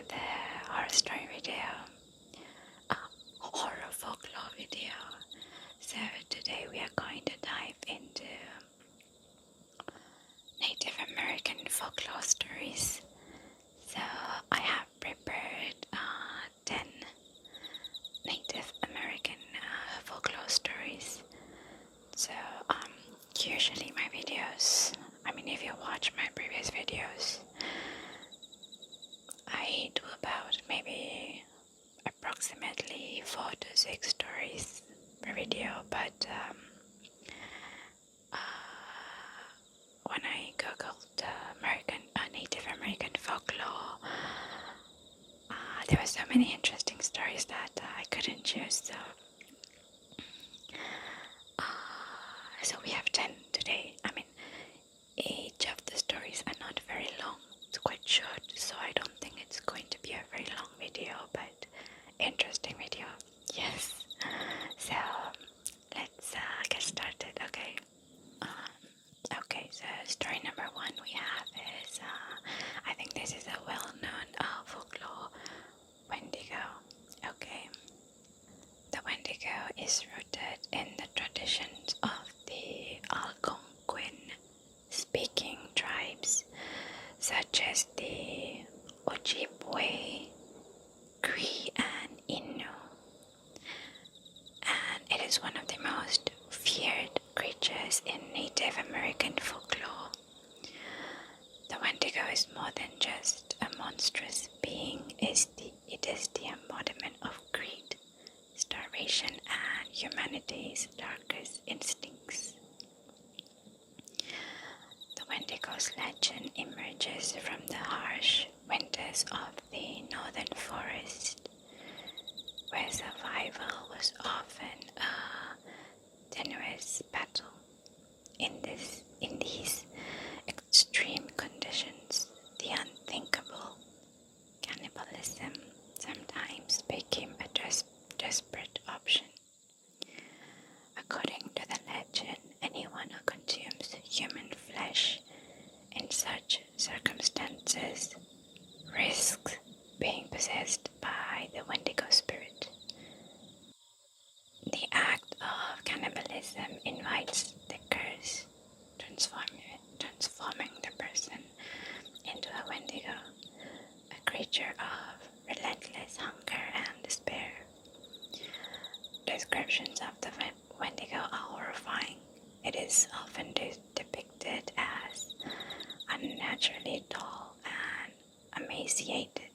another horror story video, a horror folklore video. So today we are going to dive into Native American folklore stories. So I have prepared 10 Native American folklore stories. So usually my videos, if you watch my previous videos, I do about maybe approximately 4 to 6 stories per video, but when I googled Native American folklore, there were so many interesting stories that I couldn't choose. So we have 10 today. Each of the stories are not very long. It's quite short, so I don't think it's going to be a very long video, but interesting video. Yes. So let's get started. Okay. So story number 1 we have is I think this is a well-known folklore, Wendigo. Okay. The Wendigo is rooted in the traditions of the Algonquin speaking tribes such as the Ojibwe, Cree and Innu, and it is one of the most feared creatures in Native American folklore. The Wendigo is more than just a monstrous being, it is the embodiment of greed, starvation and humanity's darkest instincts. The Wendigo's legend emerges from the harsh winters of the northern forest, where survival was often a tenuous battle. In these extreme conditions, the unthinkable cannibalism sometimes became a desperate option. According to the legend, anyone who consumes human flesh in such circumstances risks being possessed by the Wendigo spirit. The act of cannibalism invites the curse, transforming the person into a Wendigo, a creature of relentless hunger and despair. Descriptions of the Wendigo are horrifying. It is often depicted as unnaturally tall and emaciated,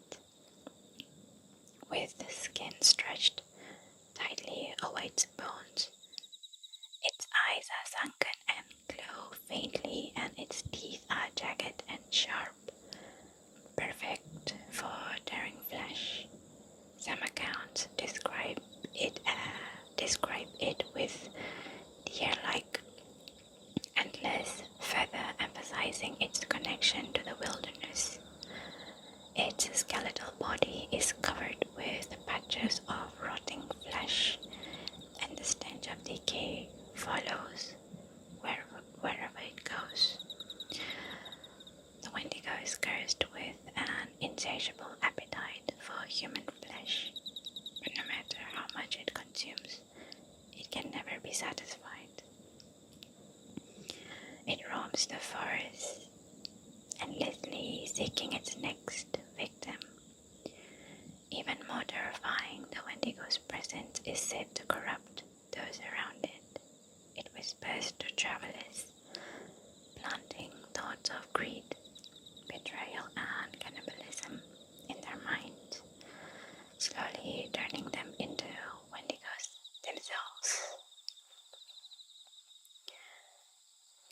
with the skin stretched tightly over its bones. Its eyes are sunken and glow faintly, and its teeth are jagged and sharp, perfect for tearing flesh. Some accounts describe it with deer-like endless feather, emphasizing its connection to the wilderness. Its skeletal body is covered with patches of rotting flesh, and the stench of decay follows wherever it goes. The Wendigo is cursed with an insatiable appetite for human flesh, but no matter how much it consumes, it can never be satisfied. It roams the forest, endlessly seeking its next victim. Even more terrifying, the Wendigo's presence is said to corrupt those around it. It whispers to travelers, planting thoughts of greed, betrayal and cannibalism in their minds, slowly turning them into Wendigos themselves.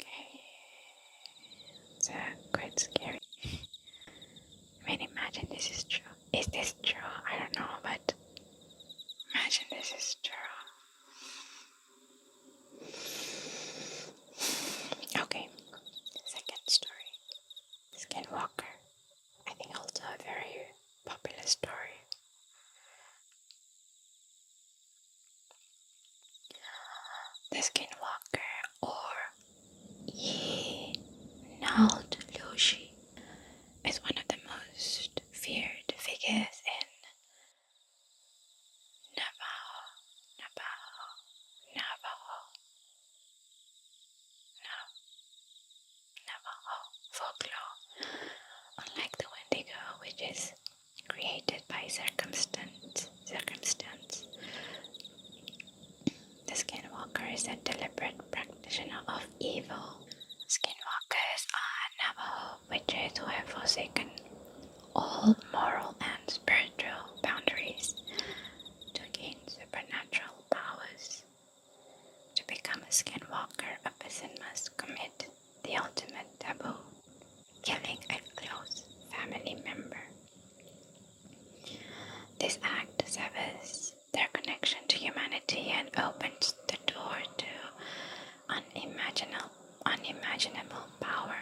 Okay, it's quite scary. Imagine this is true. Is this true? I don't know, but imagine this is true. Okay, second story. Skinwalker. I think also a very popular story. The Skinwalker, or Ye Nald Lushi, is one of the most feared figures by circumstance. The Skinwalker is a deliberate practitioner of evil. Skinwalkers are Navajo witches who have forsaken all moral and spiritual boundaries to gain supernatural powers. To become a Skinwalker, a person must commit the ultimate taboo, killing a close family member. This act severs their connection to humanity and opens the door to unimaginable power.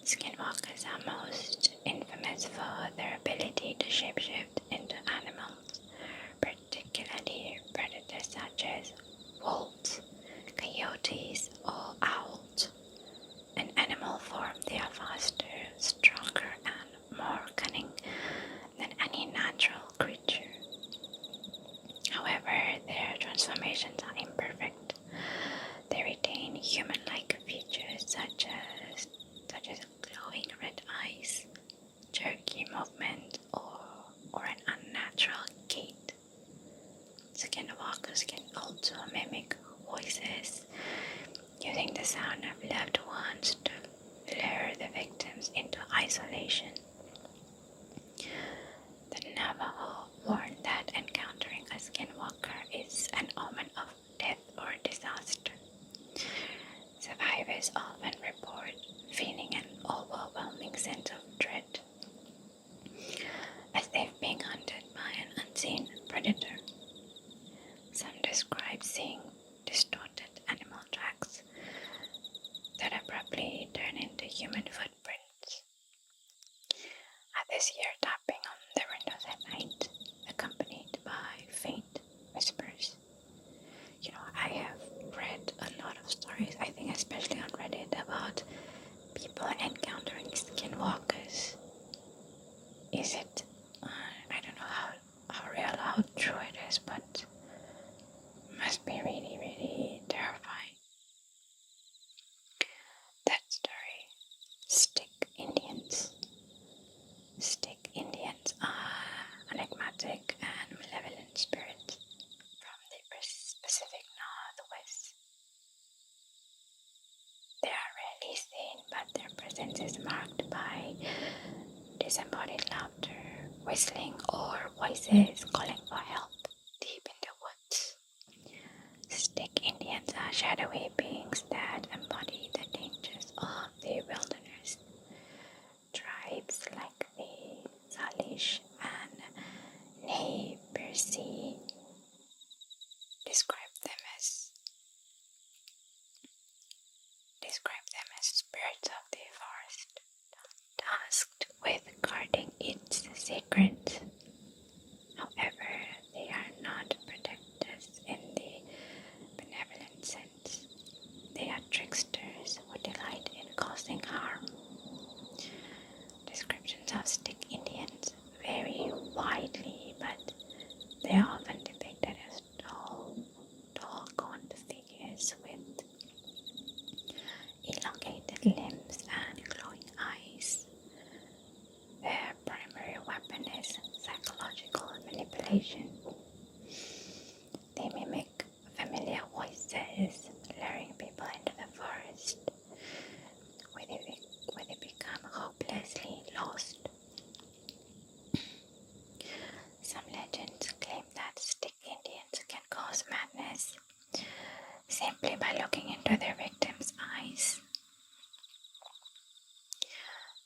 Skinwalkers are most infamous for their ability to shapeshift into animals, particularly predators such as wolves, coyotes, or owls. In animal form, they are faster, stronger, and more cunning than any natural creature. However, their transformations are imperfect. They retain human-like features such as glowing red eyes, jerky movement, or an unnatural gait. Skinwalkers can also mimic voices, using the sound of loved ones to lure the victims into isolation. The Navajo warn that encountering a Skinwalker is an omen of death or disaster. Survivors often report feeling an overwhelming sense of dread, as if being hunted by an unseen predator. Some describe seeing distorted animal tracks that abruptly turn into human footprints. Others hear tapping on their windows at night, accompanied by faint whispers. I have read a lot of stories, I think especially on Reddit, about people encountering skinwalkers. Is it, I don't know how real, how true it is, but must be really, really terrifying. That story, Stick Indians. Stick Indians are enigmatic and malevolent spirits from the Pacific Northwest. They are rarely seen, but their presence is marked by disembodied laughter, whistling, or voices calling for help deep in the woods. Stick Indians are shadowy beings that embody the dangers of the wilderness. Tribes like the Salish and Neighborsea describe them as spirits of the forest, tasked with guarding its secrets. However, they are not protectors in the benevolent sense. They are tricksters who delight in causing harm. Descriptions of Stick Indians vary widely, but they are often depicted as tall, gaunt figures with elongated limbs and glowing eyes. Their primary weapon is psychological manipulation. They mimic familiar voices, luring people into the forest, where they become hopelessly lost. Some legends claim that Stick Indians can cause madness simply by looking into their victims' eyes.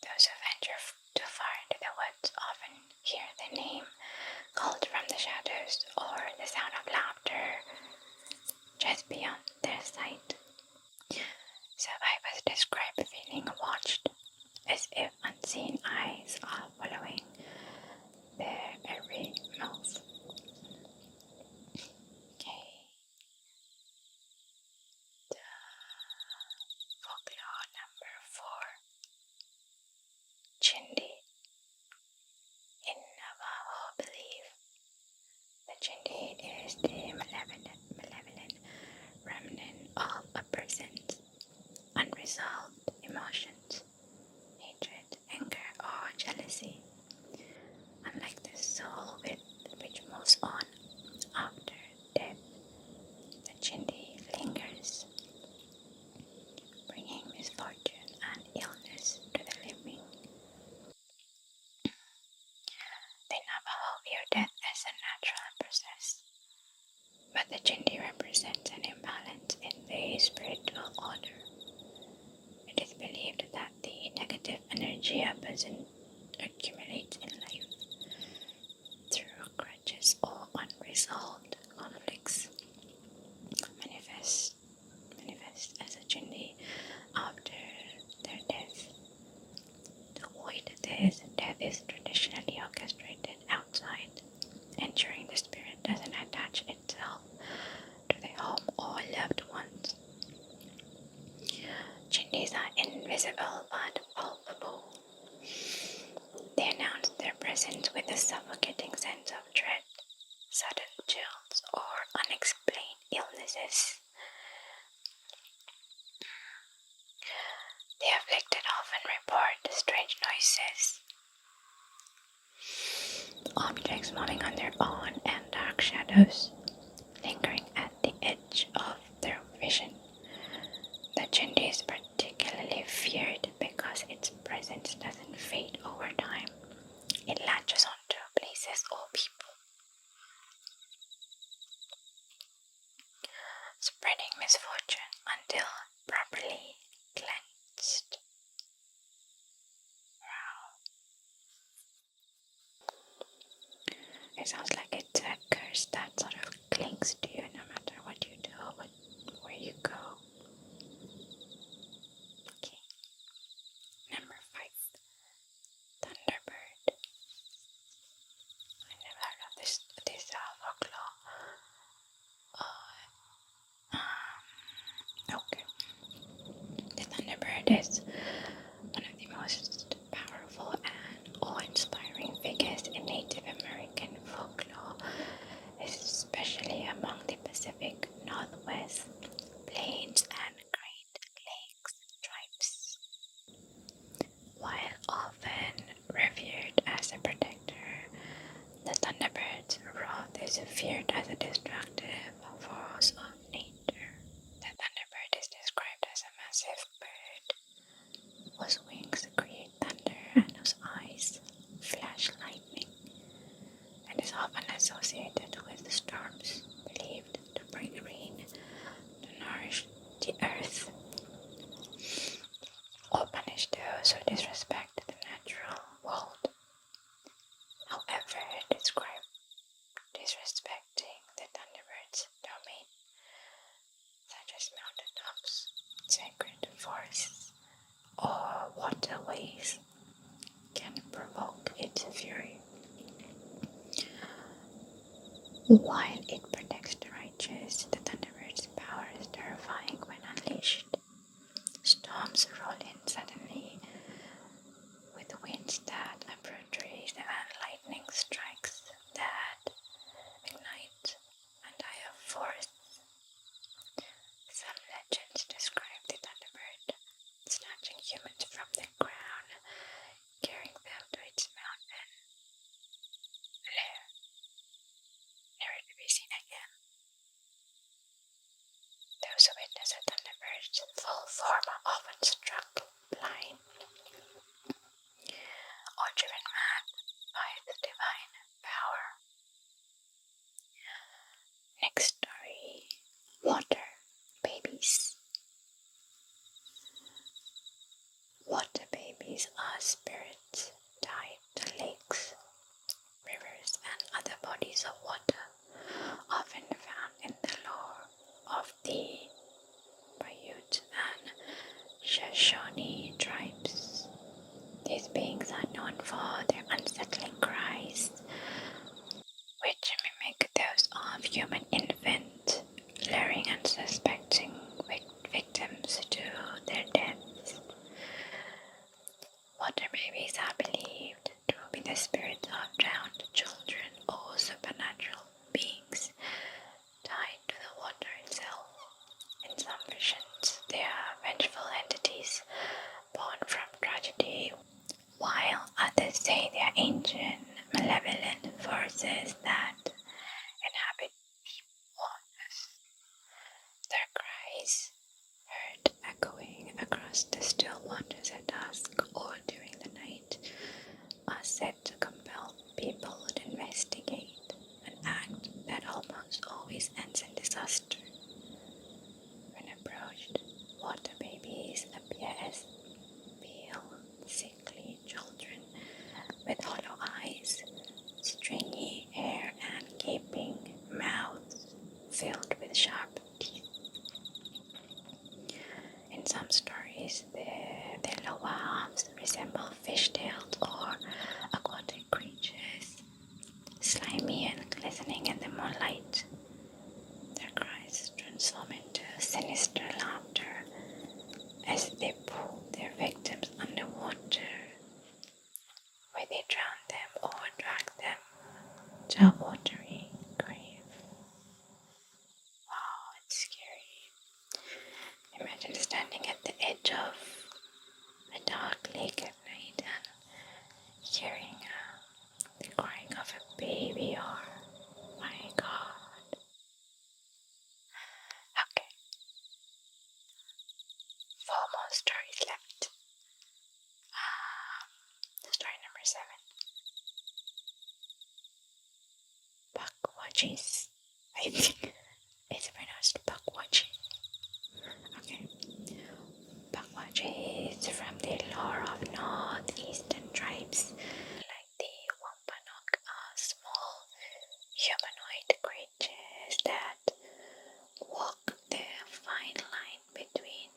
Those who venture too far into the woods often hear the name called from the shadows or the sound of laughter just beyond their sight. Survivors describe feeling watched, as if unseen eyes are following their every move. Okay. The folklore number 4. Chindi. In Navajo belief, the Chindi is the malevolent remnant of a person's unresolved emotions, hatred, anger, or jealousy. Unlike the present with a suffocating sense of dread, sudden chills, or unexplained illnesses. The afflicted often report strange noises, objects moving on their own, and dark shadows lingering at the edge of their vision. The Chindi is particularly feared because its presence doesn't fade over time. It latches onto places or people, spreading misfortune until properly cleansed. Wow. It sounds like it's a curse that sort of clings to you no matter what you do, where you go. Okay. Number 5. Thunderbird. I never heard of this folklore. Okay. The Thunderbird is one of the most powerful and awe-inspiring figures in Native American folklore, especially among the Pacific Northwest, Plains, and Great Lakes tribes. While often revered as a protector, the Thunderbird's wrath is feared as a destructive force of nature. The Thunderbird is described as a massive bird whose wings create thunder and whose eyes flash lightning, and is often associated with storms believed to bring rain to nourish the earth or punish those who disrespect the natural world. However, disrespecting the Thunderbird's domain, such as mountaintops, sacred forests, or waterways, can provoke its fury. While it protects the righteous, the Thunderbird's power is terrifying when unleashed. Storms roll in suddenly, with winds that uproot trees and lightning strikes that ignite entire forests. Some legends describe the Thunderbird snatching humans from the ground, carrying them to its mountain lair, never to be seen again. Those who witness a Thunderbird's full form are often struck blind or driven mad by its divine power. Next story, water babies. Water babies are spirits tied to lakes, rivers, and other bodies of water, often found in the lore of the Paiute and Shoshone tribes. These beings are known for their unsettling cries, which mimic those of human infants, luring unsuspecting victims to their deaths. Water babies are believed to be the spirits of drowned children or supernatural beings tied to the water itself. In some versions, they are vengeful entities born from tragedy, while others say they are ancient, malevolent forces that inhabit deep waters. Their cries, heard echoing across the still waters at dusk or during the night, are said to compel people to investigate, an act that almost always ends in disaster. When approached, water babies appear as pale, sickly children with hollow eyes, stringy hair, and gaping mouths filled with sharp teeth. In some stories, their lower halves resemble fishtails or aquatic creatures, slimy and glistening in the moonlight. Their cries Pukwudgies. I think it's pronounced Pukwudgie. Okay. Pukwudgies from the lore of northeastern tribes, like the Wampanoag, are small humanoid creatures that walk the fine line between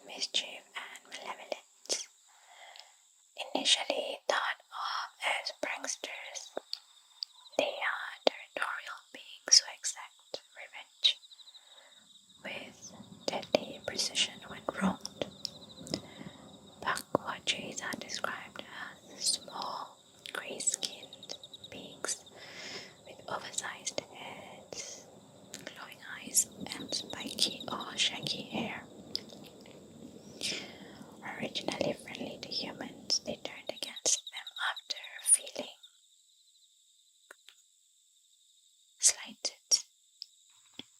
mischief and malevolence. Initially thought of as pranksters, they are territorial beings who exact revenge with deadly precision when wronged. Pukwudgies are described as small, grey-skinned beings with oversized heads, glowing eyes, and spiky or shaggy hair. Originally friendly to humans, they turned against them after feeling slighted.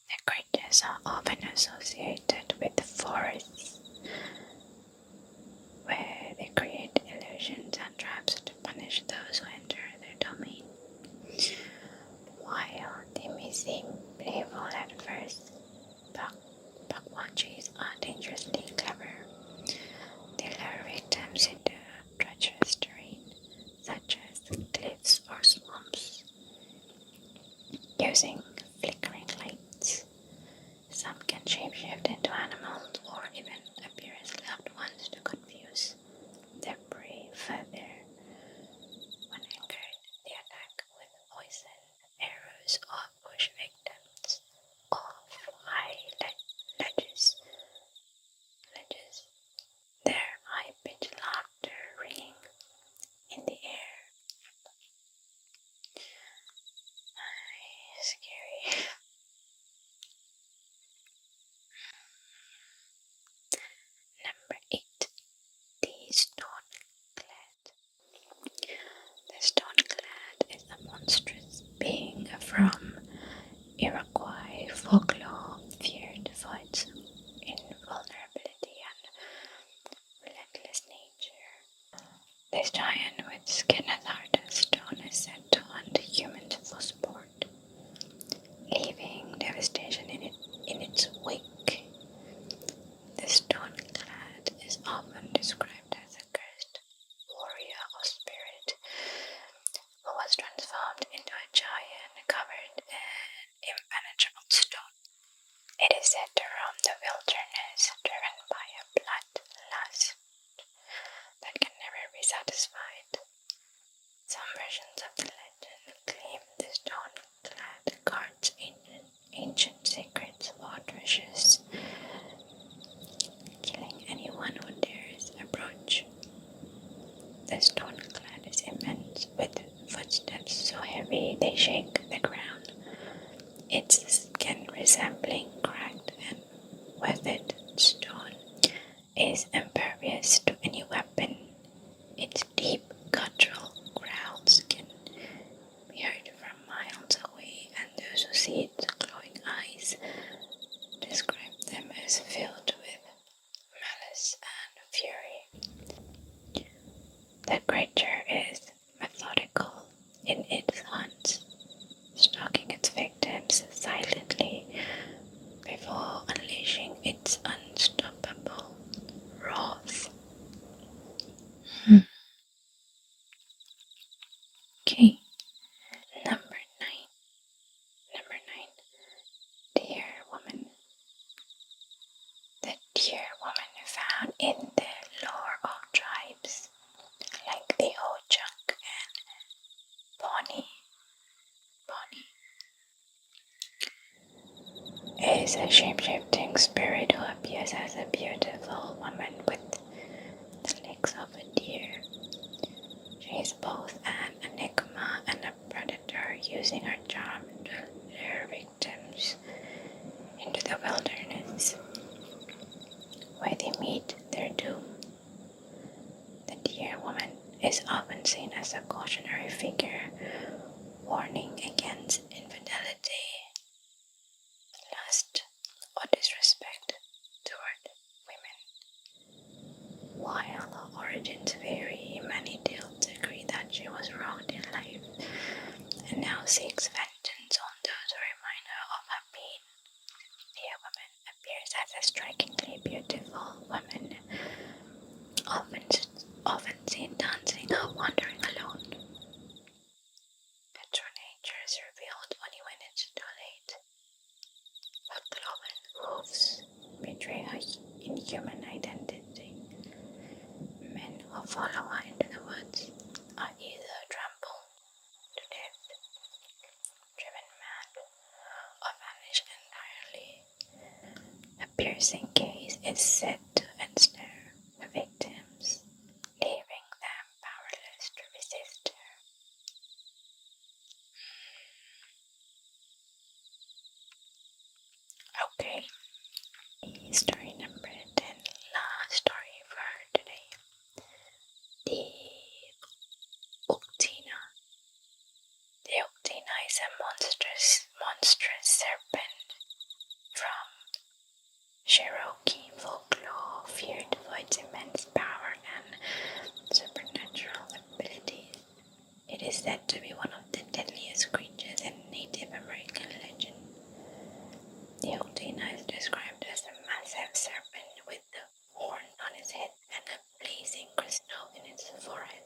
The creatures are often associated with forests, where they create illusions and traps to punish those who enter their domain. While they may seem playful at first, Pukwudgies are dangerously clever. They lure victims into treacherous terrain, such as cliffs or swamps, using flickering lights. Some can shapeshift into animals or even appear as loved ones to confuse their prey further. When angered, they attack with poison, arrows, or push victims off high ledges. Their high-pitched laughter ringing in the air. Scary. Number 8. The Stone Clad. The Stone Clad is a monstrous being from Iroquois folklore, feared for its invulnerability and relentless nature. This giant with skin as hard as stone is said to hunt humans for sport, leaving devastation in its wake. The Stone Clad is often described as a cursed warrior or spirit who was transformed into a giant covered in impenetrable stone. It is said to roam the wilderness, driven by a bloodlust that can never be satisfied. Some versions of the legend claim the Stone Clad guards ancient secrets or treasures, killing anyone who dares approach. The Stone Clad is immense, with footsteps so heavy they shake the ground, its skin resembling cracked and weathered stone is impervious to any weapon. Its deep guttural growls can be heard from miles away, and those who see its glowing eyes describe them as filled with malice and fury. The creature is methodical in its hunts, stalking its victims silently before unleashing its unstoppable wrath. Okay, number 9. Deer woman. The deer woman found in the lore of tribes like the Ho-Chunk and Pawnee is a shape-shifting spirit who appears as a beautiful woman with the legs of a deer. She is both an enigma and a predator, using her charm to lure victims into the wilderness, where they meet their doom. The deer woman is often seen as a cautionary figure, warning against infidelity, lust, or disrespect toward women. While her origins vary, many tales agree that she was wronged in life and now seeks vengeance on those human identity. Men who follow her into the woods are either trampled to death, driven mad, or vanish entirely. A piercing gaze is said to ensnare the victims, leaving them powerless to resist her. Okay, story number 10, last story for today. The Uktena. The Uktena is a monstrous serpent from Cherokee folklore, feared for its immense power and supernatural abilities. It is said to be one of the deadliest creatures in Native American legend. The Uktena is described as a massive serpent with the horn on its head and a blazing crystal in its forehead.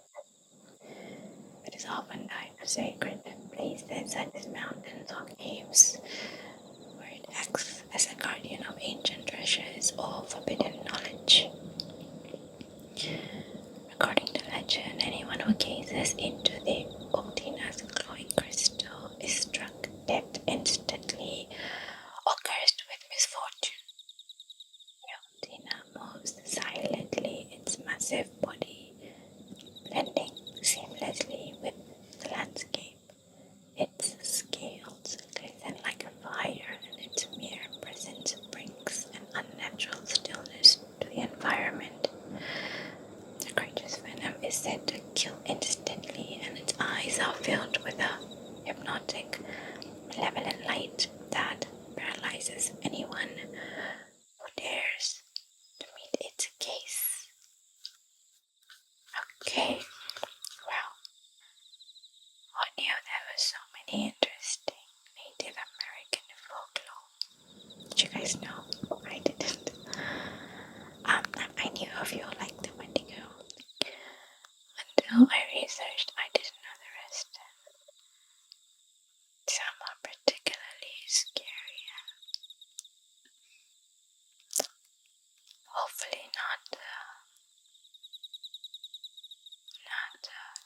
It is often tied to sacred places such as mountains or caves, where it acts as a guardian of ancient treasures or forbidden knowledge. According to legend, anyone who gazes into the Uktena's glowing crystal is struck dead instantly or cursed with misfortune. The Uktena moves silently, its massive body blending seamlessly with the landscape. Its scales glisten like fire, and its mere presence brings an unnatural stillness to the environment. The creature's venom is said to kill instantly, and its eyes are filled with a hypnotic, malevolent light that paralyzes anyone who dares to meet its gaze. Okay, well, I knew there were so many interesting Native American folklore. Did you guys know? I didn't. I knew of you like the Wendigo. Until I researched, I didn't know the rest. Some are particularly scary and hopefully not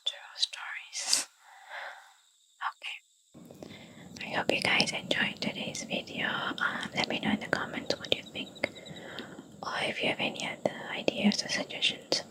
true stories. Okay. I hope you guys enjoyed today's video. Let me know in the comments what you think, or if you have any other ideas or suggestions